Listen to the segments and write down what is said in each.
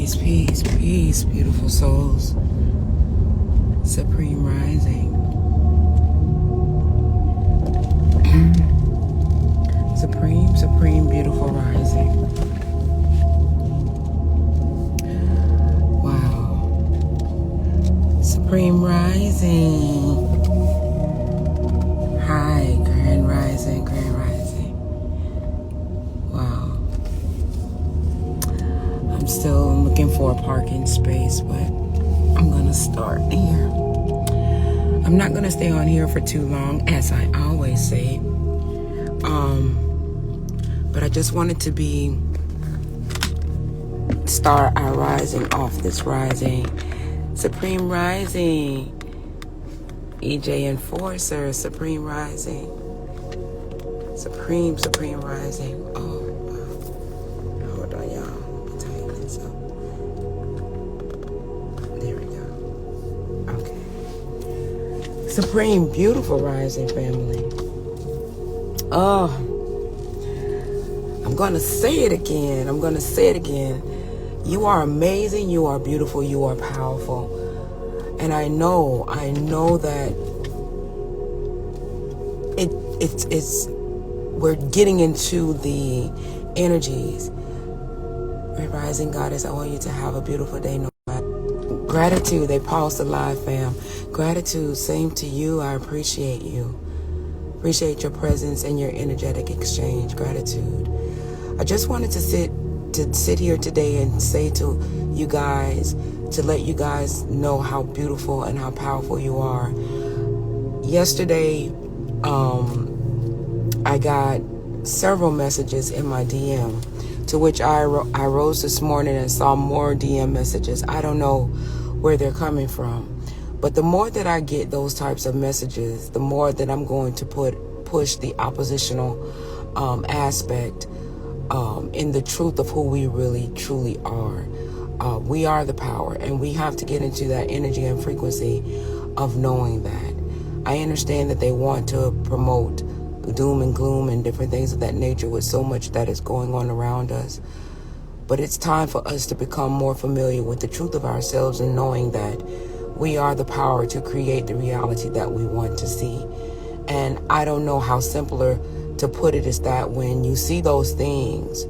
Peace, peace, peace, beautiful souls. Supreme rising. Supreme, supreme, beautiful rising. Wow. Supreme rising. Hi, grand rising, grand rising. Wow. I'm still looking for a parking space, but I'm gonna start here. I'm not gonna stay on here for too long, as I always say. But I just wanted to start our rising off this rising. Supreme rising. EJ Enforcer, supreme rising. Supreme rising. Oh, wow. Hold on, y'all. Let me tighten this up. There we go. Okay. Supreme, beautiful rising, family. Oh, I'm going to say it again. You are amazing. You are beautiful. You are powerful. And I know that we're getting into the energies. Rising Goddess, I want you to have a beautiful day. No matter. Gratitude, they paused the live, fam. Gratitude, same to you. I appreciate you. Appreciate your presence and your energetic exchange. Gratitude. I just wanted to sit here today and say to you guys, to let you guys know how beautiful and how powerful you are. Yesterday, I got several messages in my DM, to which I rose this morning and saw more DM messages. I don't know where they're coming from. But the more that I get those types of messages, the more that I'm going to push the oppositional aspect in the truth of who we really, truly are. We are the power, and we have to get into that energy and frequency of knowing that. I understand that they want to promote doom and gloom and different things of that nature with so much that is going on around us. But it's time for us to become more familiar with the truth of ourselves and knowing that we are the power to create the reality that we want to see. And I don't know how simpler to put it is that when you see those things,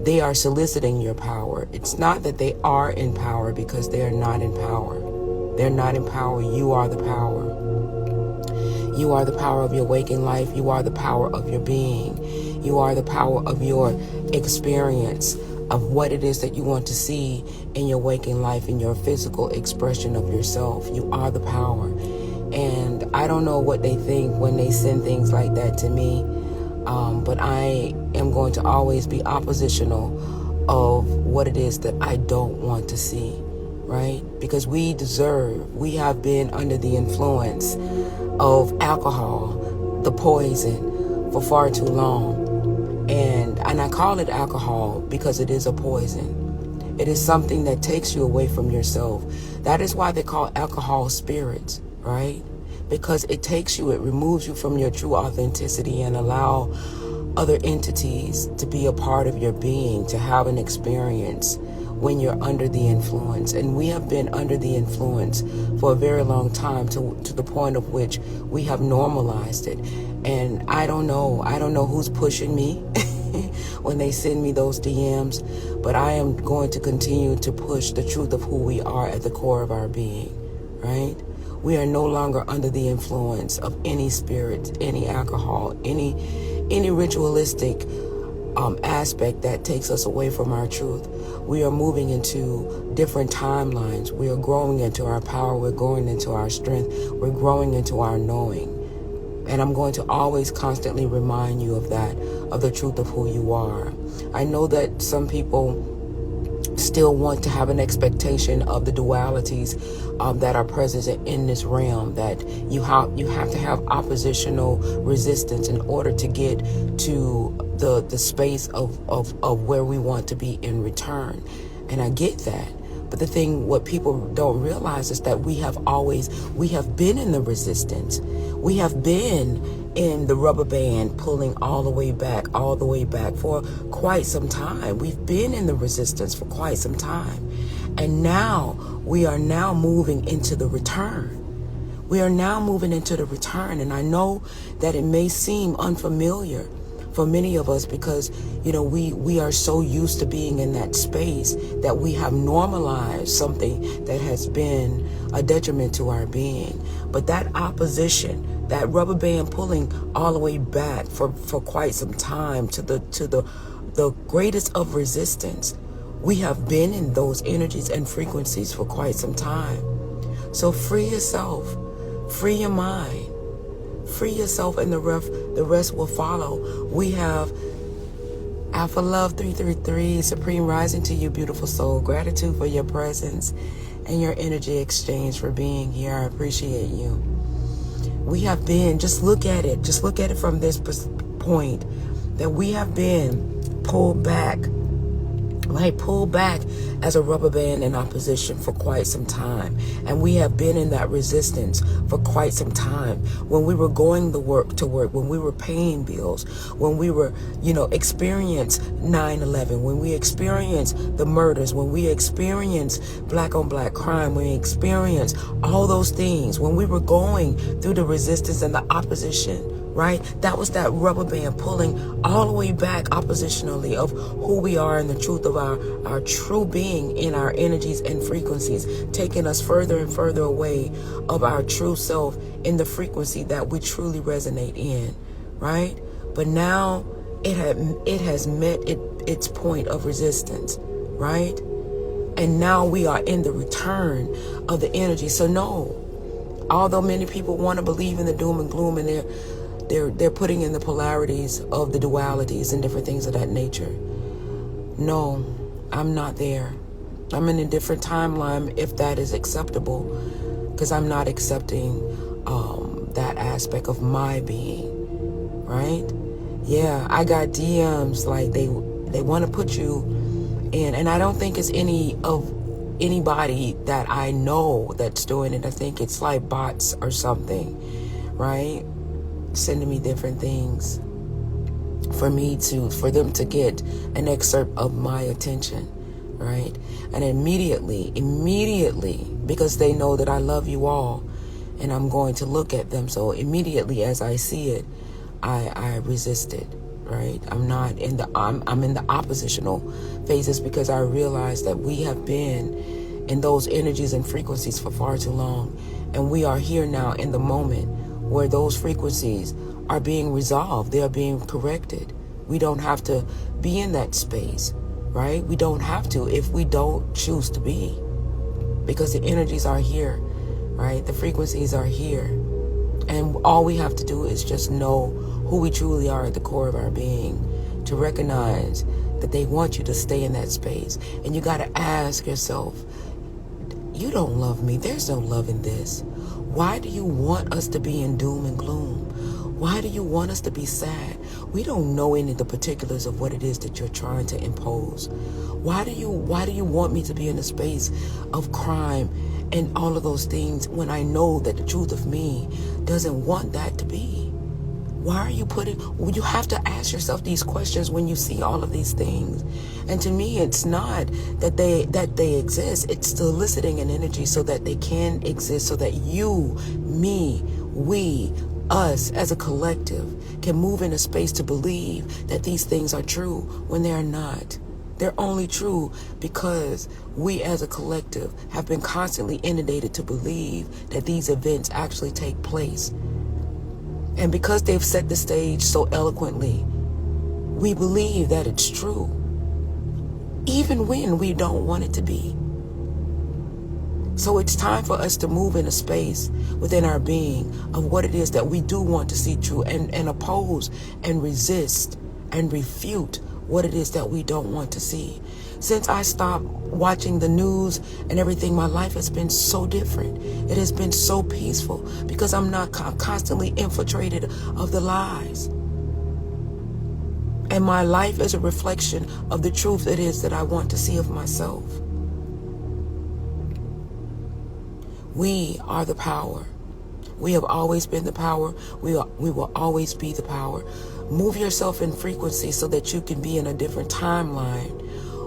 they are soliciting your power. It's not that they are in power, because they are not in power. They're not in power. You are the power. You are the power of your waking life. You are the power of your being. You are the power of your experience of what it is that you want to see in your waking life, in your physical expression of yourself. You are the power. And I don't know what they think when they send things like that to me, but I am going to always be oppositional of what it is that I don't want to see, right? Because we have been under the influence of alcohol, the poison, for far too long. And I call it alcohol because it is a poison. It is something that takes you away from yourself. That is why they call alcohol spirits, right? Because it takes you, it removes you from your true authenticity and allow other entities to be a part of your being, to have an experience when you're under the influence. And we have been under the influence for a very long time, to the point of which we have normalized it. And I don't know who's pushing me when they send me those DMs, but I am going to continue to push the truth of who we are at the core of our being, right? We are no longer under the influence of any spirit, any alcohol, any ritualistic aspect that takes us away from our truth. We are moving into different timelines. We are growing into our power. We're growing into our strength. We're growing into our knowing. And I'm going to always constantly remind you of that, of the truth of who you are. I know that some people still want to have an expectation of the dualities that are present in this realm, that you have to have oppositional resistance in order to get to the space of where we want to be in return. And I get that. But the thing, what people don't realize is that we have been in the resistance. We have been in the rubber band pulling all the way back for quite some time. We've been in the resistance for quite some time. And now we are now moving into the return. We are now moving into the return. And I know that it may seem unfamiliar for many of us because, we are so used to being in that space that we have normalized something that has been a detriment to our being. But that opposition, that rubber band pulling all the way back for quite some time to the greatest of resistance, we have been in those energies and frequencies for quite some time. So free yourself, free your mind, free yourself, and the rest will follow. We have Alpha Love 333, Supreme Rising to you, beautiful soul. Gratitude for your presence and your energy exchange for being here. I appreciate you. We have been, just look at it from this point, that we have been pulled back as a rubber band in opposition for quite some time. And we have been in that resistance for quite some time. When we were going to work, when we were paying bills, when we were, experienced 9/11, when we experienced the murders, when we experienced black on black crime, when we experienced all those things, when we were going through the resistance and the opposition, right? That was that rubber band pulling all the way back oppositionally of who we are and the truth of our true being in our energies and frequencies, taking us further and further away of our true self in the frequency that we truly resonate in, right? But now it has met its point of resistance, right? And now we are in the return of the energy. So no, although many people want to believe in the doom and gloom, and they're putting in the polarities of the dualities and different things of that nature. No, I'm not there. I'm in a different timeline, if that is acceptable, because I'm not accepting that aspect of my being, right? Yeah, I got DMs like they want to put you in, and I don't think it's anybody that I know that's doing it. I think it's like bots or something, right? Sending me different things for them to get an excerpt of my attention, right? And immediately, because they know that I love you all and I'm going to look at them. So immediately as I see it, I resist it, right? I'm in the oppositional phases because I realize that we have been in those energies and frequencies for far too long. And we are here now in the moment where those frequencies are being resolved. They are being corrected. We don't have to be in that space, right? We don't have to if we don't choose to be, because the energies are here, right? The frequencies are here. And all we have to do is just know who we truly are at the core of our being, to recognize that they want you to stay in that space. And you got to ask yourself, you don't love me. There's no love in this. Why do you want us to be in doom and gloom? Why do you want us to be sad? We don't know any of the particulars of what it is that you're trying to impose. Why do you want me to be in a space of crime and all of those things when I know that the truth of me doesn't want that to be? Why are you you have to ask yourself these questions when you see all of these things. And to me, it's not that they exist. It's eliciting an energy so that they can exist, so that you, me, we, us as a collective can move in a space to believe that these things are true when they are not. They're only true because we as a collective have been constantly inundated to believe that these events actually take place. And because they've set the stage so eloquently, we believe that it's true, even when we don't want it to be. So it's time for us to move in a space within our being of what it is that we do want to see true, and oppose and resist and refute what it is that we don't want to see. Since I stopped watching the news and everything, my life has been so different. It has been so peaceful because I'm not constantly infiltrated of the lies. And my life is a reflection of the truth it is that I want to see of myself. We are the power. We have always been the power. We will always be the power. Move yourself in frequency so that you can be in a different timeline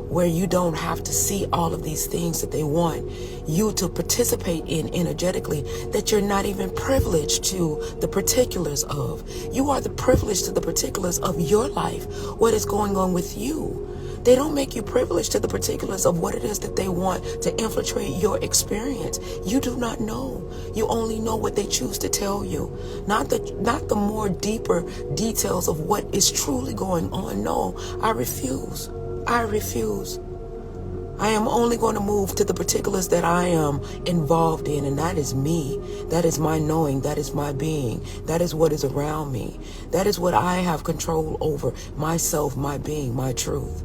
where you don't have to see all of these things that they want you to participate in energetically, that you're not even privileged to the particulars of. You are the privilege to the particulars of your life, what is going on with you. They don't make you privileged to the particulars of what it is that they want to infiltrate your experience. You do not know. You only know what they choose to tell you. Not the more deeper details of what is truly going on. No, I refuse. I refuse. I am only going to move to the particulars that I am involved in, and that is me. That is my knowing. That is my being. That is what is around me. That is what I have control over, myself, my being, my truth.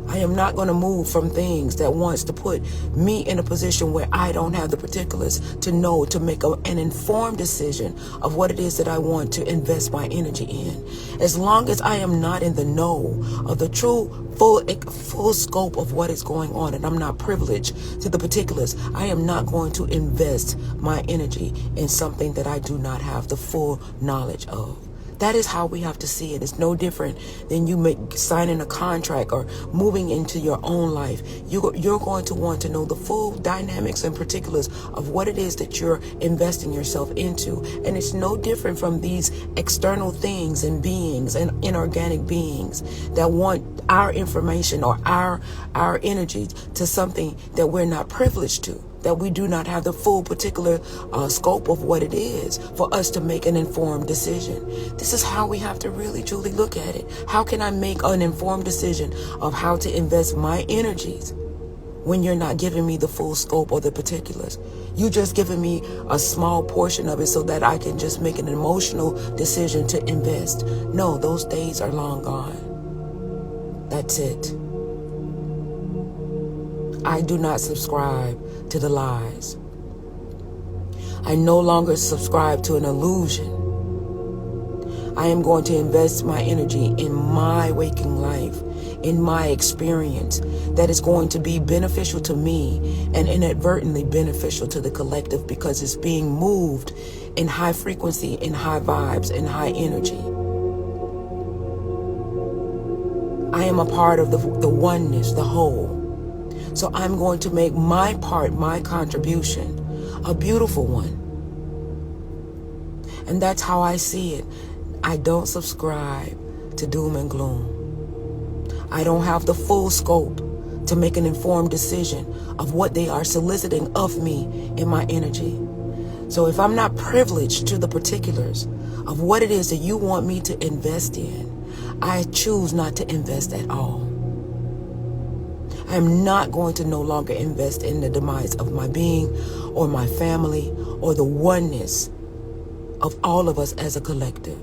I am not going to move from things that wants to put me in a position where I don't have the particulars to know, to make an informed decision of what it is that I want to invest my energy in. As long as I am not in the know of the true full scope of what is going on, and I'm not privileged to the particulars, I am not going to invest my energy in something that I do not have the full knowledge of. That is how we have to see it. It's no different than you signing a contract or moving into your own life. You're going to want to know the full dynamics and particulars of what it is that you're investing yourself into. And it's no different from these external things and beings and inorganic beings that want our information or our energy to something that we're not privileged to, that we do not have the full particular scope of what it is for us to make an informed decision. This is how we have to really truly look at it. How can I make an informed decision of how to invest my energies when you're not giving me the full scope or the particulars? You just giving me a small portion of it so that I can just make an emotional decision to invest. No, those days are long gone. That's it. I do not subscribe to the lies. I no longer subscribe to an illusion. I am going to invest my energy in my waking life, in my experience that is going to be beneficial to me and inadvertently beneficial to the collective, because it's being moved in high frequency, in high vibes, in high energy. I am a part of the oneness, the whole. So I'm going to make my part, my contribution, a beautiful one. And that's how I see it. I don't subscribe to doom and gloom. I don't have the full scope to make an informed decision of what they are soliciting of me in my energy. So if I'm not privileged to the particulars of what it is that you want me to invest in, I choose not to invest at all. I'm not going to no longer invest in the demise of my being or my family or the oneness of all of us as a collective.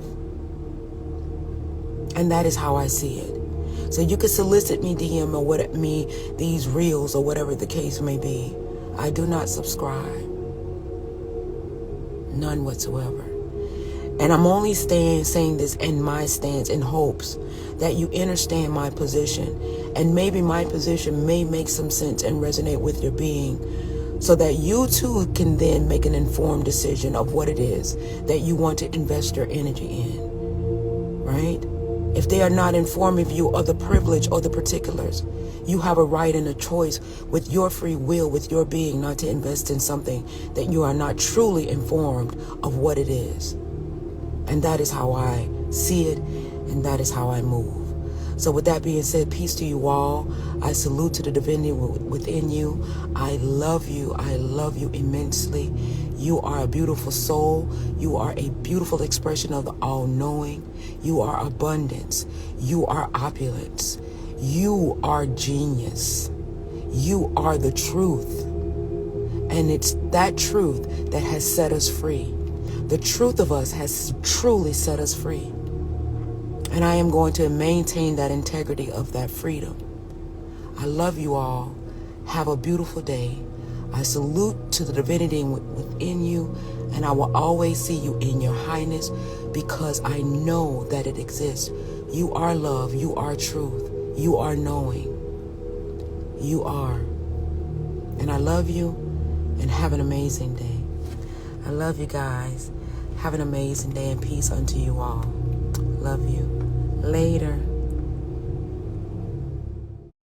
And that is how I see it. So you can solicit me, DM or what me, these reels or whatever the case may be. I do not subscribe. None whatsoever. And I'm only saying this in my stance in hopes that you understand my position. And maybe my position may make some sense and resonate with your being, so that you too can then make an informed decision of what it is that you want to invest your energy in, right? If they are not informing you of the privilege or the particulars, you have a right and a choice with your free will, with your being, not to invest in something that you are not truly informed of what it is. And that is how I see it, and that is how I move. So with that being said, peace to you all. I salute to the divinity within you. I love you. I love you immensely. You are a beautiful soul. You are a beautiful expression of the all-knowing. You are abundance. You are opulence. You are genius. You are the truth. And it's that truth that has set us free. The truth of us has truly set us free. And I am going to maintain that integrity of that freedom. I love you all. Have a beautiful day. I salute to the divinity within you, and I will always see you in your highness, because I know that it exists. You are love. You are truth. You are knowing. You are. And I love you, and have an amazing day. I love you guys. Have an amazing day and peace unto you all. Love you. Later.